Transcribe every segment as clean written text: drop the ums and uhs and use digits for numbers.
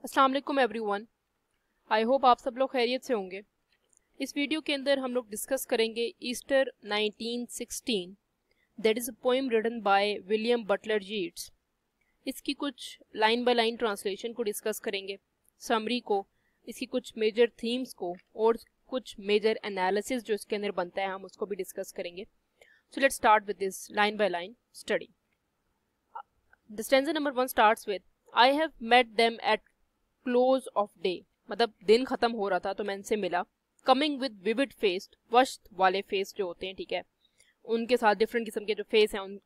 अस्सलाम वालेकुम everyone. I hope आप सब लोग खैरियत से होंगे। इस वीडियो के अंदर हम लोग डिस्कस करेंगे Easter 1916 that is a poem written by William Butler Yeats. इसकी कुछ लाइन बाय लाइन ट्रांसलेशन को डिस्कस करेंगे, समरी को, इसकी कुछ मेजर थीम्स को और कुछ मेजर एनालिसिस जो इसके अंदर बनता है हम उसको भी डिस्कस करेंगे। So let's start with this line by line study. The stanza number 1 starts with I have met them at close of day, मतलब दिन खत्म हो रहा था तो मैं इनसे मिला। कमिंग विद विविड फेस, वश्त वाले फेस जो होते हैं, ठीक है, उनके साथ डिफरेंट किस्म के जो फेस हैं उन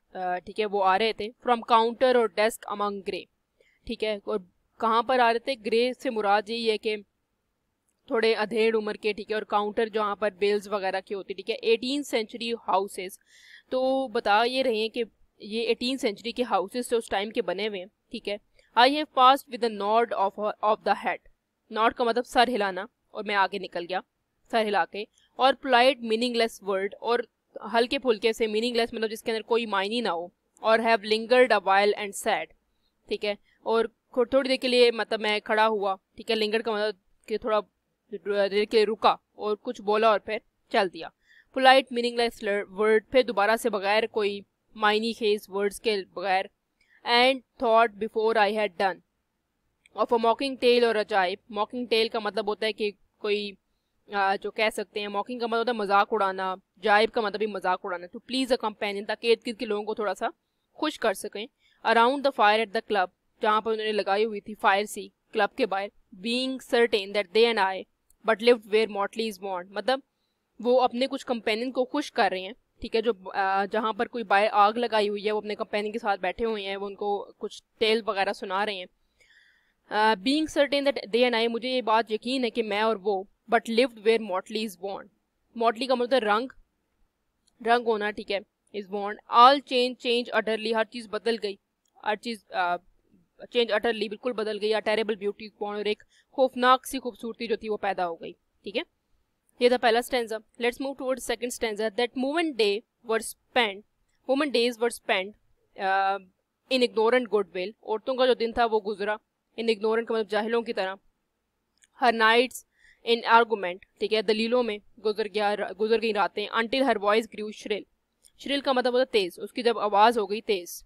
ठीक है वो आ रहे थे। फ्रॉम काउंटर और डेस्क अमंग ग्रे, ठीक है, और कहाँ पर आ रहे थे? ग्रे से मुराद यही है कि थोड़े अधेड़ उम्र के, ठीक है, और काउंटर जहाँ पर बेल्स वगैरह की होती, ठीक है, 18th सेंचुरी हाउसेस। तो बता ये रहे हैं कि ये 18th सेंचुरी के हाउसेस जो उस टाइम के बने हुए हैं, ठीक है। I have passed with the nod of the head, nod का मतलब सर हिलाना, और मैं आगे निकल गया सर हिला के। और पोलाइट मीनिंगलेस वर्ड, और हल्के फुल्के से मीनिंगलेस मतलब जिसके अंदर कोई मायने ना हो। और have lingered a while and sad, ठीक है, और थोड़ी देर के लिए मतलब मैं खड़ा हुआ, ठीक है। लिंगर्ड का मतलब कि थोड़ा देर के लिए रुका और कुछ बोला और फिर चल दिया। पोलाइट मीनिंगलेस वर्ड, फिर दोबारा से बगैर कोई मायनी खेज वर्ड्स के बगैर। And thought before I had done of a mocking tale or a gibe. मॉकिंग tell का मतलब होता है कि कोई जो कह सकते हैं, मॉकिंग का मतलब होता है मजाक उड़ाना, जाइब का मतलब भी मजाक उड़ाना। टू प्लीज अ कंपेनियन, ताकि इर्द गिर्द के लोगों को थोड़ा सा खुश कर सकें। Around the fire at the club, जहाँ पर उन्होंने लगाई हुई थी फायर सी क्लब के बाहर। Being certain that they and I but lived where motley is born, मतलब वो अपने कुछ कंपेनियन को खुश कर रहे हैं, ठीक है, जो जहाँ पर कोई बाहर आग लगाई हुई है वो अपने कंपेनियन के साथ बैठे हुए हैं, वो उनको कुछ टेल वगैरह सुना रहे हैं। Being certain that they and I, मुझे ये बात यकीन है कि मैं और वो, but lived where motley is born, motley का मतलब रंग रंग होना, ठीक है, is born. All change utterly, हर चीज़ बदल गई, हर चीज़ चेंज अटरली बिल्कुल बदल गई। टेरेबल ब्यूटी इज बॉर्न, और एक खौफनाक सी खूबसूरती जो थी वो पैदा हो गई, ठीक है। ये था पहला stanza. Let's move towards second stanza. That women days were spent in ignorant goodwill, औरतों का जो दिन था वो गुजरा, इन इग्नोरेंट का मतलब जाहिलों की तरह। हर नाइट्स इन आर्गुमेंट, ठीक है, दलीलों में गुजर गई रातें। Until her voice grew shrill, shrill का मतलब होता तेज, उसकी जब आवाज हो गई तेज।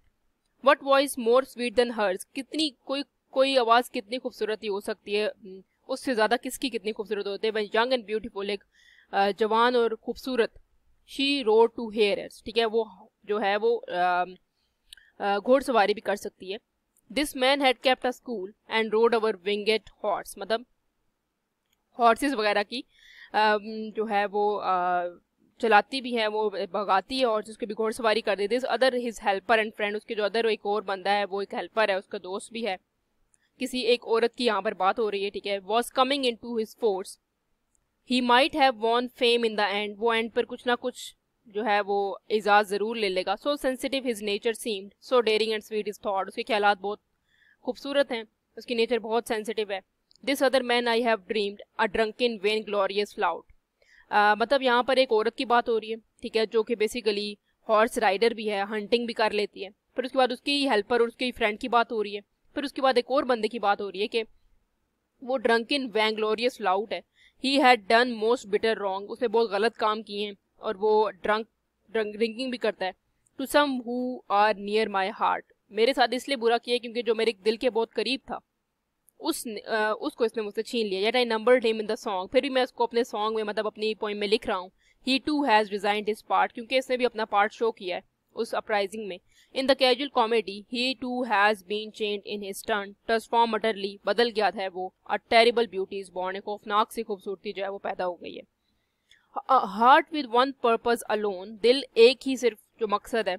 What voice more sweet than hers, कितनी कोई आवाज कितनी खूबसूरत हो सकती है, उससे ज्यादा किसकी कितनी खूबसूरत होती है। यंग एंड ब्यूटीफुल, एक जवान और खूबसूरत। शी रोड टू हेयर्स, ठीक है, वो जो है वो घोड़सवारी भी कर सकती है। This man had kept a school and road our winged horse, मतलब हॉर्सेस वगैरह की जो है वो चलाती भी है, वो भगाती है और उसके भी घोड़सवारी कर देती है। Other his helper and friend, उसके जो अदर एक और बंदा है वो एक हेल्पर है, उसका दोस्त भी है। किसी एक औरत की यहाँ पर बात हो रही है, ठीक है। Was coming into his force, he might have won fame in the end, वो एंड पर कुछ ना कुछ जो है वो एजाज जरूर ले लेगा। So sensitive his nature seemed, so daring and sweet his thought, उसके ख्यालात बहुत खूबसूरत हैं, उसकी नेचर बहुत सेंसिटिव है। This other man I have dreamed a drunken when glorious flout, मतलब यहाँ पर एक औरत की बात हो रही है, ठीक है, जो कि बेसिकली हॉर्स राइडर भी है, हंटिंग भी कर लेती है। फिर उसके बाद उसकी हेल्पर और उसकी फ्रेंड की बात हो रही है। फिर उसके बाद एक और बंदे की बात हो रही है कि वो ड्रंकन वैंग्लोरियस लाउट है। He had done most bitter wrong, उसने बहुत गलत काम किए हैं और वो ड्रिंकिंग भी करता है। To some who are near my heart, मेरे साथ इसलिए बुरा किया क्योंकि जो मेरे दिल के बहुत करीब था उसको इसने मुझसे छीन लिया। Yet I numbered him in the song, फिर भी मैं उसको अपने सॉन्ग में मतलब अपनी पोइम में लिख रहा हूँ। He too has resigned his part, क्योंकि इसने भी अपना पार्ट शो किया है उस अपराइजिंग में। In the casual comedy he too has been changed in his turn, transform utterly, बदल गया था वो। A terrible beauty is born, एक खौफनाक सी खूबसूरती जो है वो पैदा हो गई है। Heart with one purpose alone, दिल एक ही सिर्फ जो मकसद है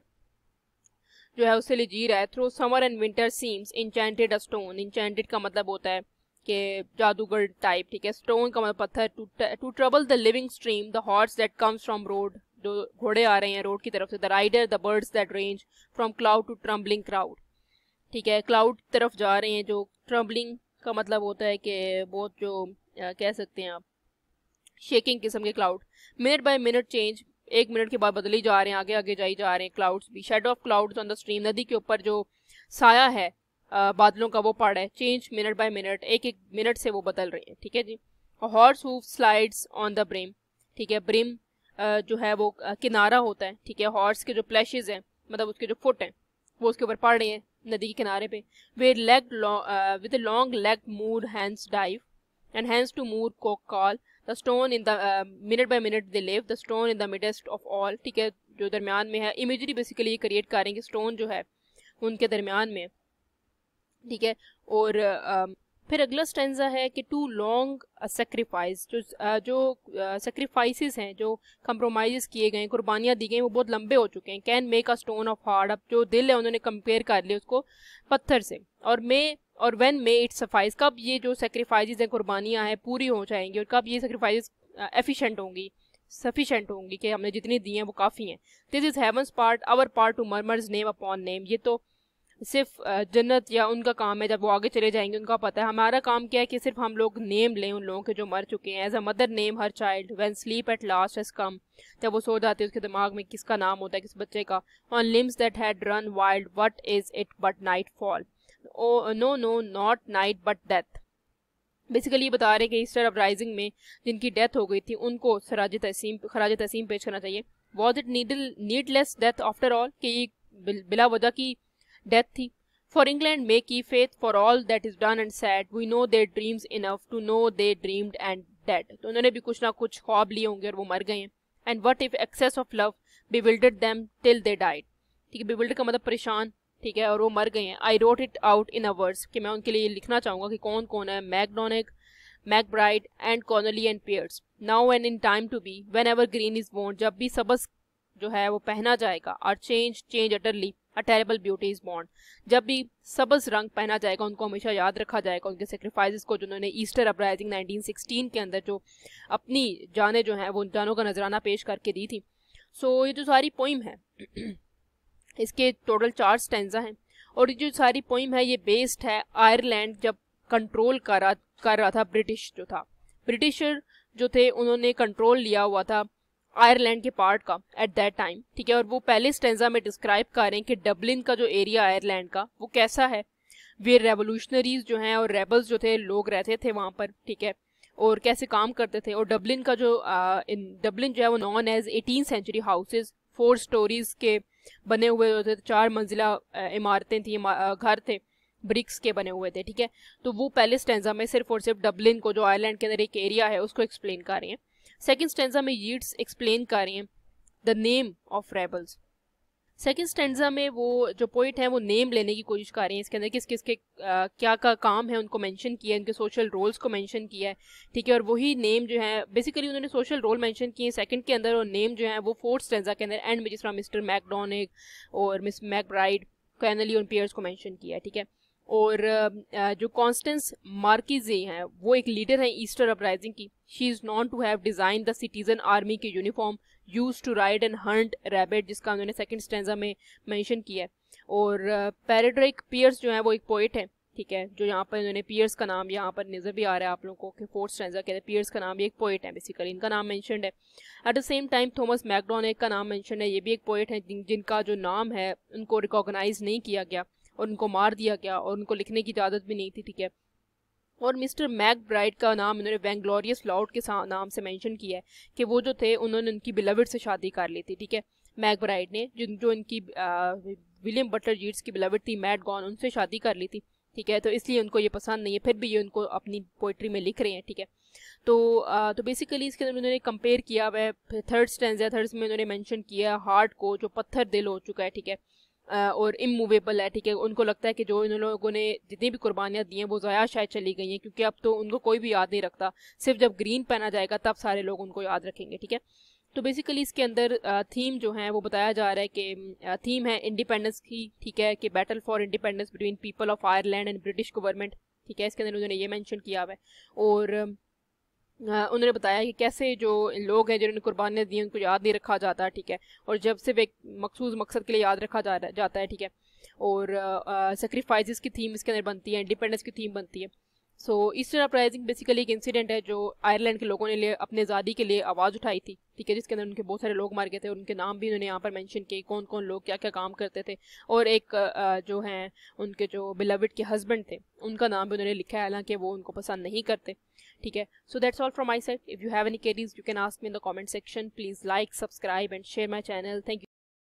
जो है उससे लिए जी रहा है। Through summer and winter seems enchanted a stone, enchanted का मतलब होता है कि जादूगर टाइप, ठीक है। स्टोन का मतलब पत्थर। To trouble the living stream, the horse that comes from road, जो घोड़े आ रहे हैं रोड की तरफ से। The rider the birds that range from cloud to tumbling crowd, ठीक है, क्लाउड की तरफ जा रहे हैं। जो ट्रम्बलिंग का मतलब होता है कि बहुत जो कह सकते हैं आप शेकिंग किस्म के cloud. Minute by minute change, एक मिनट के बाद बदली जा रहे हैं, आगे आगे जाई जा रहे हैं क्लाउड्स भी। Shadow of clouds on the stream, नदी के ऊपर जो साया है बादलों का वो पहाड़ है, चेंज मिनट बाय मिनट, एक एक मिनट से वो बदल रहे हैं, ठीक है जी। Horse hoof slides on the brim, ठीक है, ब्रिम जो है वो किनारा होता है, ठीक है, हॉर्स के जो प्लेशेज हैं मतलब उसके जो फुट हैं वो उसके ऊपर पड़ रहे हैं नदी के किनारे पे। Where leg with long leg mood hands dive and hands to move cock call the stone in the minute by minute they live the stone in the midst of all, ठीक है, जो दरमियान में है। इमेजरी बेसिकली ये create कर रहे हैं कि स्टोन जो है उनके दरमियान में, ठीक है। और फिर अगला स्टेंजा है कि टू लॉन्ग सेक्रीफाइस, जो सेक्रीफाइसेस हैं, जो कंप्रोमाइज किए गए, कुर्बानियाँ दी गई, वो बहुत लंबे हो चुके हैं। Can make a stone of hard, अब जो दिल है उन्होंने कंपेयर कर लिया उसको पत्थर से। और व्हेन मे इट सफाइस, कब ये जो सेक्रीफाइसेस हैं, कुर्बानियाँ हैं, पूरी हो जाएंगी, और कब ये सेक्रीफाइसेस एफिशिएंट होंगी, सफिशेंट होंगी कि हमने जितनी दी हैं वो काफ़ी हैं। This is heaven's part, our part to murmurs name upon name, ये तो सिर्फ जन्नत या उनका काम है, जब वो आगे चले जाएंगे उनका पता है। हमारा काम क्या है कि सिर्फ हम लोग नेम लें उन लोगों के जो मर चुके हैं। As a mother name her child when sleep at last has come, जब वो सो जाते हैं उसके दिमाग में किसका नाम होता है, किस बच्चे का। On limbs that had run wild what is it but nightfall, no no not night but death. Basically ये बता रहे हैं कि ईस्टर अपराइजिंग में जिनकी डेथ हो गई थी उनको खराज तहसीम पेश करना चाहिए। Was it needless death after all, कि ये बिला वजह की डेथ थी। For England may keep faith for all that is done and said, we know their dreams enough to know they dreamed and dead, तो उन्होंने भी कुछ ना कुछ ख्वाब लिए होंगे और वो मर गए हैं। And what if excess of love bewildered them till they died, ठीक है, बिविल्डर का मतलब परेशान, ठीक है, और वो मर गए हैं। I wrote it out in a words, कि मैं उनके लिए लिखना चाहूँगा कि कौन कौन है। MacDonagh, McBride and Connolly and Pearse. Now and in time to be whenever green is want, जब भी सबस जो है वो पहना जाएगा। और change utterly a terrible beauty is born, जब भी सबस रंग पहना जाएगा उनको हमेशा याद रखा जाएगा, उनके सेक्रीफाइसेस को, जिन्होंने ईस्टर अपराइजिंग 1916 के अंदर जो अपनी जानें जो हैं वो जानों का नजराना पेश करके दी थी। सो ये जो सारी पोइम है इसके टोटल 4 स्टेंजा हैं, और ये जो सारी पोइम है ये बेस्ड है आयरलैंड जब कंट्रोल कर रहा था ब्रिटिश जो था, ब्रिटिशर जो थे उन्होंने कंट्रोल लिया हुआ था आयरलैंड के पार्ट का एट दैट टाइम, ठीक है। और वो पहले स्टेंजा में डिस्क्राइब कर रहे हैं कि डबलिन का जो एरिया आयरलैंड का वो कैसा है, वे रेवोल्यूशनरीज जो हैं और रेबल्स जो थे लोग रहते थे वहाँ पर, ठीक है, और कैसे काम करते थे। और डबलिन का जो डबलिन जो है वो known as 18th century houses, 4 stories के बने हुए होते थे, 4 मंजिला इमारतें थी, घर थे, ब्रिक्स के बने हुए थे, ठीक है। तो वो पहले स्टेंजा में सिर्फ और सिर्फ डबलिन को, जो आयरलैंड के अंदर एक एरिया है, उसको एक्सप्लेन कर रहे हैं। सेकंड स्टेंजा में यीट्स एक्सप्लेन कर रहे हैं the name of rebels. Second stanza में वो जो पोइट है वो नेम लेने की कोशिश कर रहे हैं, इसके अंदर किस किस के क्या का काम है उनको मेंशन किया है, उनके सोशल रोल्स को मेंशन किया है, ठीक है। और वही नेम जो है बेसिकली उन्होंने सोशल रोल मेंशन किए हैं सेकंड के अंदर, और नेम जो है वो फोर्थ स्टेंजा के अंदर एंड में जिस तरह मिस्टर मैकडोनेग और मिस मैकब्राइड, कैनली और पियर्स को मेंशन किया है, ठीक है। और जो कॉन्स्टेंस मार्किजी हैं वो एक लीडर है ईस्टर अपराइजिंग की। She is known to have design the citizen army के uniform use to ride and hunt rabbit, जिसका उन्होंने सेकंड स्टेंजा में मेंशन किया है। और पैराड्रिक पियर्स जो है वो एक पोइट है, ठीक है, जो यहाँ पर इन्होंने पियर्स का नाम यहाँ पर नजर भी आ रहा है आप लोगों को कि फोर्थ स्टेंजा के पियर्स का नाम भी एक पोइट है, बेसिकली इनका नाम मेंशनड है। At the same time Thomas MacDonagh का नाम मेंशनड है, ये भी एक पोइट है जिनका जो नाम है उनको रिकॉग्नाइज नहीं किया गया और उनको मार दिया गया और उनको लिखने की इजाज़त भी नहीं थी, ठीक है। और मिस्टर मैकब्राइड का नाम उन्होंने वैंग्लोरियस लाउड के नाम से मेंशन किया है कि वो जो थे उन्होंने उनकी बिलविड से शादी कर ली थी, ठीक है, मैकब्राइड ने, जो इनकी विलियम बटलर यीट्स की बिलविड थी मैड गॉन, उनसे शादी कर ली थी, ठीक है। तो इसलिए उनको ये पसंद नहीं है, फिर भी ये उनको अपनी पोइट्री में लिख रहे हैं, ठीक है। तो बेसिकली इसके अंदर उन्होंने कंपेयर किया हुआ है। थर्ड स्टेंजा में उन्होंने मेंशन किया हार्ट को, जो पत्थर दिल हो चुका है, ठीक है, और इमूवेबल है, ठीक है। उनको लगता है कि जो इन लोगों ने जितनी भी कुर्बानियाँ दी हैं वो ज़ाया शायद चली गई हैं, क्योंकि अब तो उनको कोई भी याद नहीं रखता, सिर्फ जब ग्रीन पहना जाएगा तब सारे लोग उनको याद रखेंगे, ठीक है। तो बेसिकली इसके अंदर थीम जो है वो बताया जा रहा है कि थीम है इंडिपेंडेंस की, ठीक है, कि battle for independence between people of Ireland and British government, ठीक है। इसके अंदर उन्होंने ये मेंशन किया हुआ है। और उन्होंने बताया कि कैसे जो लोग हैं जिन्होंने कुर्बानियाँ दी उनको याद नहीं रखा जाता, ठीक है, और जब सिर्फ एक मखसूस मकसद के लिए याद रखा जाता है, ठीक है। और सेक्रीफाइसेस की थीम इसके अंदर बनती है, इंडिपेंडेंस की थीम बनती है। सो ईस्टर अपराइजिंग बेसिकली एक इंसिडेंट है जो आयरलैंड के लोगों ने अपने आज़ादी के लिए आवाज़ उठाई थी, ठीक है, जिसके अंदर उनके बहुत सारे लोग मार गए थे। उनके नाम भी उन्होंने यहाँ पर मेंशन किए, कौन कौन लोग क्या क्या काम करते थे। और एक जो हैं उनके जो बिलवड के हस्बैंड थे, उनका नाम भी उन्होंने लिखा है, हालांकि वो उनको पसंद नहीं करते, ठीक है। So that's all from my side. If you have any queries you can ask me in the comment section. Please like, subscribe and share my channel. Thank you.